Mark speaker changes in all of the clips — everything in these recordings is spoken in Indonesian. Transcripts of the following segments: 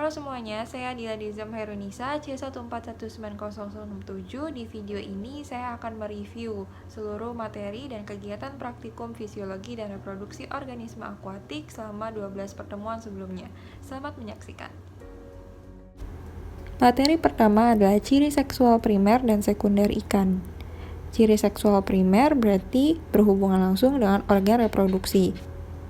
Speaker 1: Halo semuanya, saya Adila Dizam Herunisa, C14190067. Di video ini saya akan mereview seluruh materi dan kegiatan praktikum fisiologi dan reproduksi organisme akuatik selama 12 pertemuan sebelumnya. Selamat menyaksikan. Materi pertama adalah ciri seksual primer dan sekunder ikan. Ciri seksual primer berarti berhubungan langsung dengan organ reproduksi.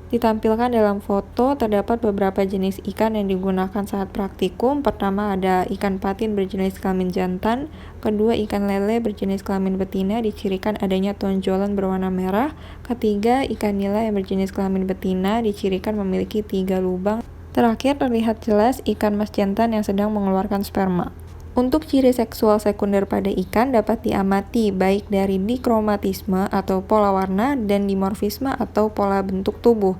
Speaker 1: Ditampilkan dalam foto terdapat beberapa jenis ikan yang digunakan saat praktikum. Pertama ada ikan patin berjenis kelamin jantan, kedua ikan lele berjenis kelamin betina dicirikan adanya tonjolan berwarna merah, ketiga ikan nila yang berjenis kelamin betina dicirikan memiliki 3 lubang. Terakhir terlihat jelas ikan mas jantan yang sedang mengeluarkan sperma. Untuk ciri seksual sekunder pada ikan dapat diamati baik dari dikromatisme atau pola warna dan dimorfisme atau pola bentuk tubuh.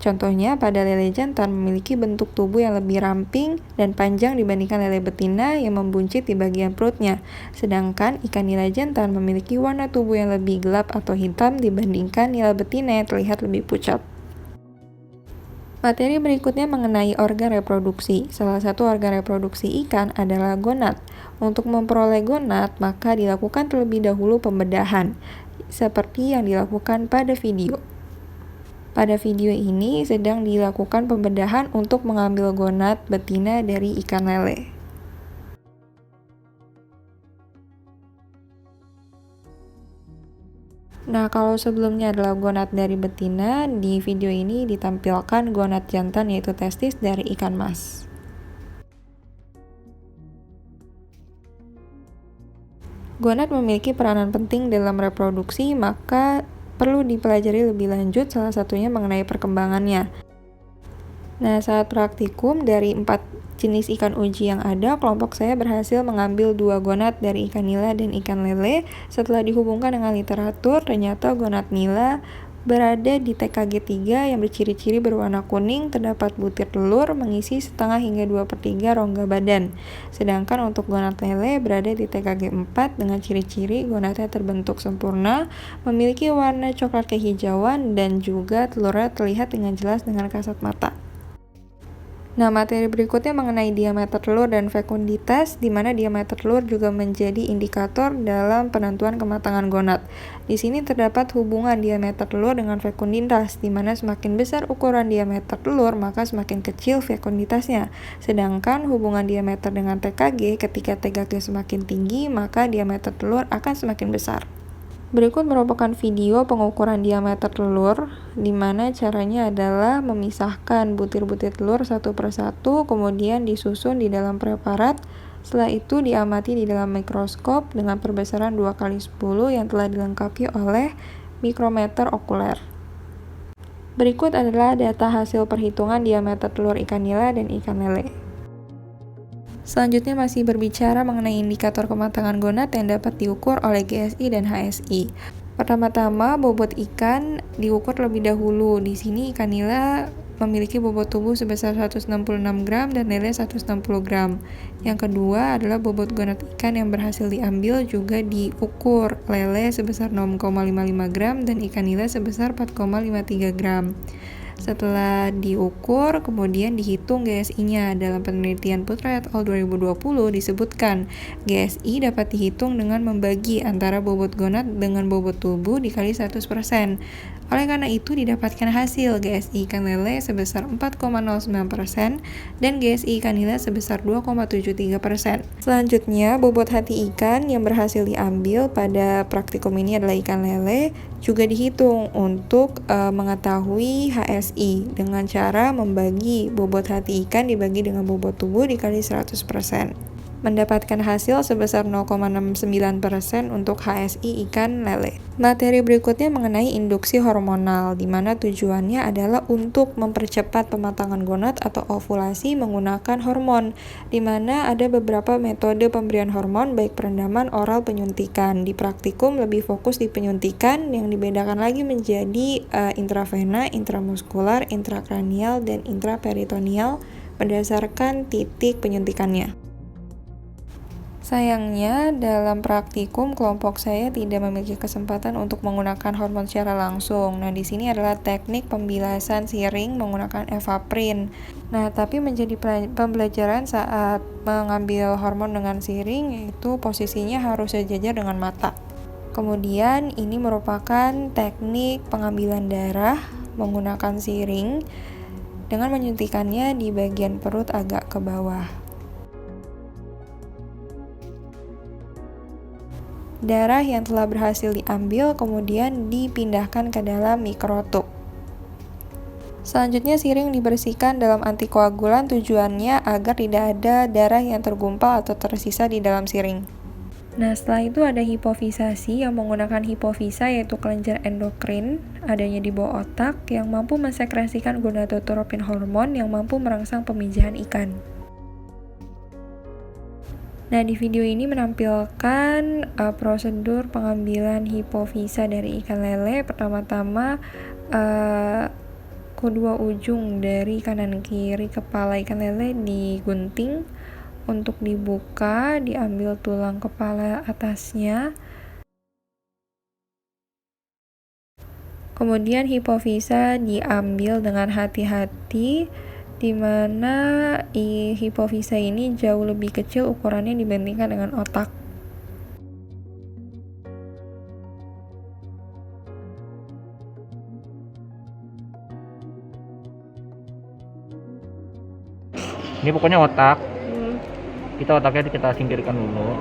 Speaker 1: Contohnya pada lele jantan memiliki bentuk tubuh yang lebih ramping dan panjang dibandingkan lele betina yang membuncit di bagian perutnya. Sedangkan ikan nila jantan memiliki warna tubuh yang lebih gelap atau hitam dibandingkan nila betina yang terlihat lebih pucat. Materi berikutnya mengenai organ reproduksi. Salah satu organ reproduksi ikan adalah gonad. Untuk memperoleh gonad, maka dilakukan terlebih dahulu pembedahan, seperti yang dilakukan pada video. Pada video ini sedang dilakukan pembedahan untuk mengambil gonad betina dari ikan lele. Nah, kalau sebelumnya adalah gonad dari betina, di video ini ditampilkan gonad jantan yaitu testis dari ikan mas. Gonad memiliki peranan penting dalam reproduksi, maka perlu dipelajari lebih lanjut, salah satunya mengenai perkembangannya. Nah, saat praktikum dari 4 jenis ikan uji yang ada, kelompok saya berhasil mengambil 2 gonad dari ikan nila dan ikan lele. Setelah dihubungkan dengan literatur, ternyata gonad nila berada di TKG 3 yang berciri-ciri berwarna kuning, terdapat butir telur mengisi setengah hingga 2/3 rongga badan. Sedangkan untuk gonad lele berada di TKG 4 dengan ciri-ciri gonadnya terbentuk sempurna, memiliki warna coklat kehijauan dan juga telurnya terlihat dengan jelas dengan kasat mata. Nah, materi berikutnya mengenai diameter telur dan fekunditas, di mana diameter telur juga menjadi indikator dalam penentuan kematangan gonad. Di sini terdapat hubungan diameter telur dengan fekunditas, di mana semakin besar ukuran diameter telur, maka semakin kecil fekunditasnya. Sedangkan hubungan diameter dengan TKG, ketika TKG semakin tinggi, maka diameter telur akan semakin besar. Berikut merupakan video pengukuran diameter telur, di mana caranya adalah memisahkan butir-butir telur satu persatu, kemudian disusun di dalam preparat. Setelah itu diamati di dalam mikroskop dengan perbesaran 2x10 yang telah dilengkapi oleh mikrometer okuler. Berikut adalah data hasil perhitungan diameter telur ikan nila dan ikan lele. Selanjutnya masih berbicara mengenai indikator kematangan gonad yang dapat diukur oleh GSI dan HSI. Pertama-tama bobot ikan diukur lebih dahulu. Di sini ikan nila memiliki bobot tubuh sebesar 166 gram dan lele 160 gram. Yang kedua adalah bobot gonad ikan yang berhasil diambil juga diukur. Lele sebesar 0,55 gram dan ikan nila sebesar 4,53 gram. Setelah diukur, kemudian dihitung GSI-nya. Dalam penelitian Putra et al. 2020 disebutkan GSI dapat dihitung dengan membagi antara bobot gonad dengan bobot tubuh dikali 100%. Oleh karena itu didapatkan hasil GSI ikan lele sebesar 4,09% dan GSI ikan nila sebesar 2,73%. Selanjutnya, bobot hati ikan yang berhasil diambil pada praktikum ini adalah ikan lele juga dihitung untuk mengetahui HSI dengan cara membagi bobot hati ikan dibagi dengan bobot tubuh dikali 100%. Mendapatkan hasil sebesar 0,69% untuk HSI ikan lele. Materi berikutnya mengenai induksi hormonal, di mana tujuannya adalah untuk mempercepat pematangan gonad atau ovulasi menggunakan hormon, di mana ada beberapa metode pemberian hormon baik perendaman, oral, penyuntikan. Di praktikum lebih fokus di penyuntikan yang dibedakan lagi menjadi intravena, intramuskular, intrakranial, dan intraperitoneal berdasarkan titik penyuntikannya. Sayangnya, dalam praktikum kelompok saya tidak memiliki kesempatan untuk menggunakan hormon secara langsung. Nah, di sini adalah teknik pembilasan siring menggunakan evaprin. Nah, tapi menjadi pembelajaran saat mengambil hormon dengan siring, yaitu posisinya harus sejajar dengan mata. Kemudian, ini merupakan teknik pengambilan darah menggunakan siring dengan menyuntikannya di bagian perut agak ke bawah. Darah yang telah berhasil diambil kemudian dipindahkan ke dalam mikrotub. Selanjutnya siring dibersihkan dalam antikoagulan, tujuannya agar tidak ada darah yang tergumpal atau tersisa di dalam siring. Nah, setelah itu ada hipofisasi yang menggunakan hipofisa, yaitu kelenjar endokrin adanya di bawah otak yang mampu mensekresikan gonadotropin hormon yang mampu merangsang pemijahan ikan. Nah, di video ini menampilkan prosedur pengambilan hipofisa dari ikan lele. Pertama-tama, kedua ujung dari kanan kiri kepala ikan lele digunting untuk dibuka, diambil tulang kepala atasnya. Kemudian hipofisa diambil dengan hati-hati, di mana hipofisa ini jauh lebih kecil ukurannya dibandingkan dengan otak.
Speaker 2: Ini pokoknya otak. Otaknya kita singkirkan dulu.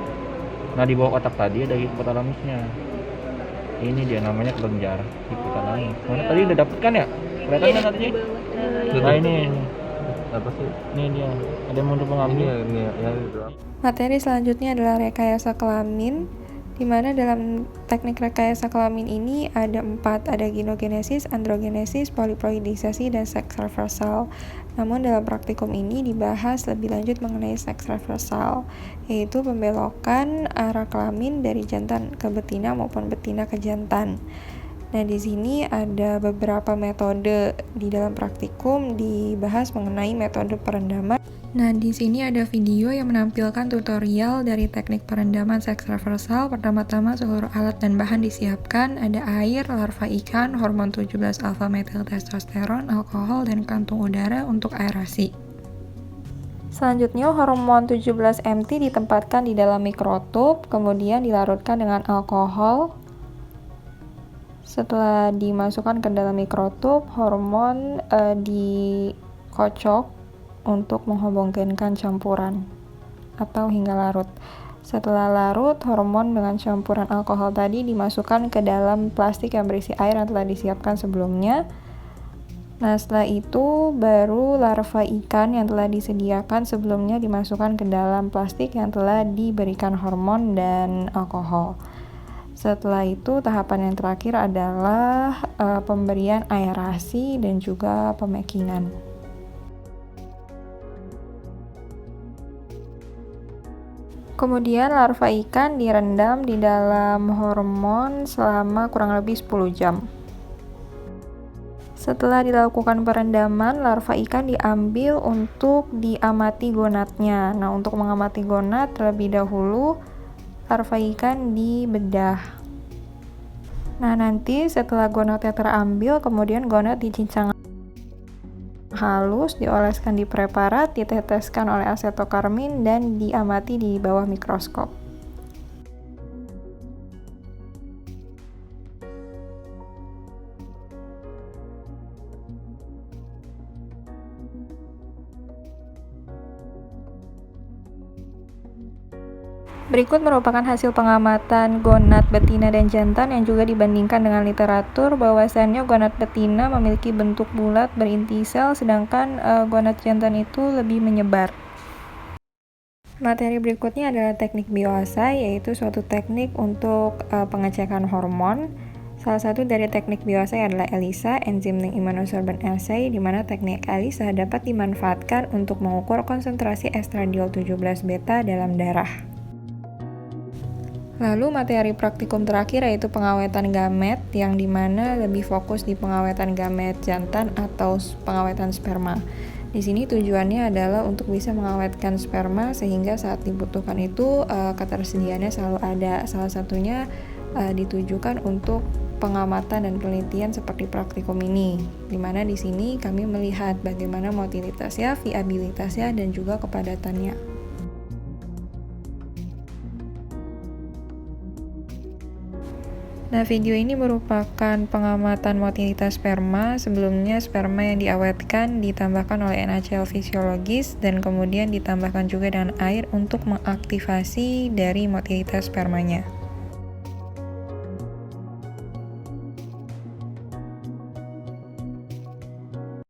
Speaker 2: Nah, di bawah otak tadi ada hipotalamisnya. Ini dia namanya kelenjar hipotalamus. Mana tadi udah dapet kan ya? Kelihatan kan tadi? Nah, ini apa sih? Ini dia. Ada modul pengambil.
Speaker 1: Materi selanjutnya adalah rekayasa kelamin, di mana dalam teknik rekayasa kelamin ini ada 4, ada ginogenesis, androgenesis, poliploidisasi, dan seks reversal. Namun dalam praktikum ini dibahas lebih lanjut mengenai seks reversal, yaitu pembelokan arah kelamin dari jantan ke betina maupun betina ke jantan. Nah, di sini ada beberapa metode di dalam praktikum dibahas mengenai metode perendaman. Nah, di sini ada video yang menampilkan tutorial dari teknik perendaman seks reversal. Pertama-tama seluruh alat dan bahan disiapkan, ada air, larva ikan, hormon 17 alfa metil testosteron, alkohol, dan kantung udara untuk aerasi. Selanjutnya, hormon 17-MT ditempatkan di dalam mikrotub, kemudian dilarutkan dengan alkohol. Setelah dimasukkan ke dalam mikrotub, hormon dikocok untuk menghomogенkan campuran atau hingga larut. Setelah larut, hormon dengan campuran alkohol tadi dimasukkan ke dalam plastik yang berisi air yang telah disiapkan sebelumnya. Nah, setelah itu baru larva ikan yang telah disediakan sebelumnya dimasukkan ke dalam plastik yang telah diberikan hormon dan alkohol. Setelah itu, tahapan yang terakhir adalah pemberian aerasi dan juga pemakingan. Kemudian larva ikan direndam di dalam hormon selama kurang lebih 10 jam. Setelah dilakukan perendaman, larva ikan diambil untuk diamati gonadnya. Nah, untuk mengamati gonad terlebih dahulu, larva ikan dibedah. Nah, nanti setelah gonadnya terambil, kemudian gonad dicincang halus, dioleskan di preparat, diteteskan oleh asetokarmin, dan diamati di bawah mikroskop. Berikut merupakan hasil pengamatan gonad betina dan jantan yang juga dibandingkan dengan literatur, bahwasannya gonad betina memiliki bentuk bulat berinti sel, sedangkan gonad jantan itu lebih menyebar. Materi berikutnya adalah teknik bioassay, yaitu suatu teknik untuk pengecekan hormon. Salah satu dari teknik bioassay adalah ELISA, Enzyme Linked Immunosorbent Assay, di mana teknik ELISA dapat dimanfaatkan untuk mengukur konsentrasi estradiol 17 beta dalam darah. Lalu materi praktikum terakhir yaitu pengawetan gamet, yang dimana lebih fokus di pengawetan gamet jantan atau pengawetan sperma. Di sini tujuannya adalah untuk bisa mengawetkan sperma sehingga saat dibutuhkan itu ketersediaannya selalu ada. Salah satunya ditujukan untuk pengamatan dan penelitian seperti praktikum ini, di mana di sini kami melihat bagaimana motilitasnya, viabilitasnya, dan juga kepadatannya. Nah, video ini merupakan pengamatan motilitas sperma. Sebelumnya, sperma yang diawetkan ditambahkan oleh NaCl fisiologis dan kemudian ditambahkan juga dengan air untuk mengaktifasi dari motilitas spermanya.